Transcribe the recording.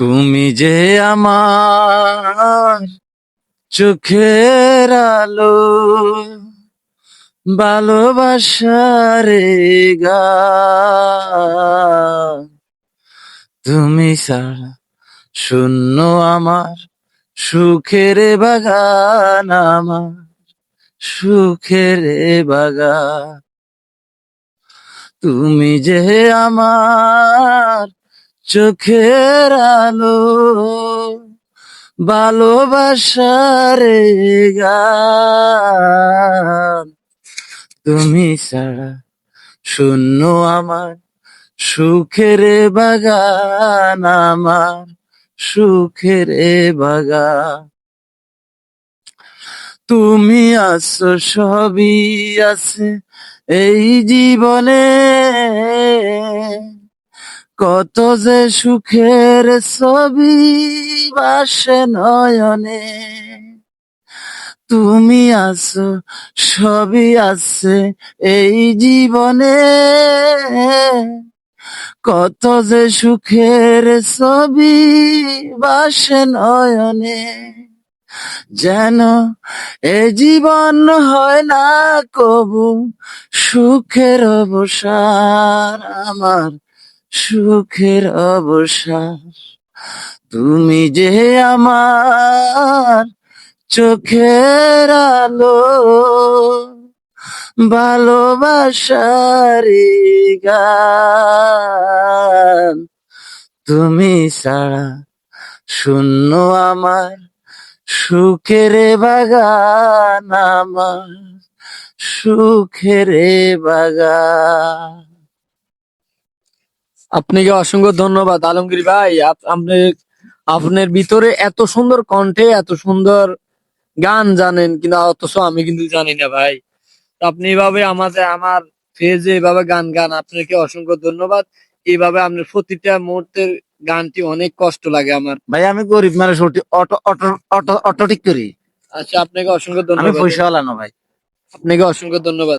তুমি যে আমার চোখের আলো, ভালোবাসার গান। তুমি ছাড়া শূন্য আমার সুখের বাগান, আমার সুখের বাগান। তুমি যে আমার চোখের আলো, ভালোবাসার গান। তুমি ছাড়া শূন্য আমার সুখের বাগান, আমার সুখের বাগান। তুমি আছো, সবই আছে এই জীবনে, কত যে সুখের ছবি ভাসে নয়নে। তুমি আছো, সবই আছে এই জীবনে, কত যে সুখের ছবি ভাসে নয়নে। যেন এ জীবন হয় না কবু সুখের অবসান, আমার সুখের অবসান। তুমি যে আমার চোখের আলো, ভালোবাসার গান। তুমি ছাড়া শূন্য আমার সুখের বাগান, আমার সুখের বাগান। আপনাকে অসংখ্য ধন্যবাদ আলমগীর ভাই। আপনি আপনার ভিতরে এত সুন্দর কণ্ঠে এত সুন্দর গান জানেন, কিন্তু অথচ আমি কিন্তু জানি না ভাই। তো আপনি এইভাবে আমার পেজে এভাবে গান গান, আপনাকে অসংখ্য ধন্যবাদ। এইভাবে আপনার প্রতিটা মুহূর্তের গানটি অনেক কষ্ট লাগে আমার। ভাই আমি গরিব মানুষ, অটো অটো অটো অটো ঠিক করি। আচ্ছা, আপনাকে অসংখ্য আমি ধন্যবাদ। পয়সাওয়ালা না ভাই। আপনাকে অসংখ্য ধন্যবাদ।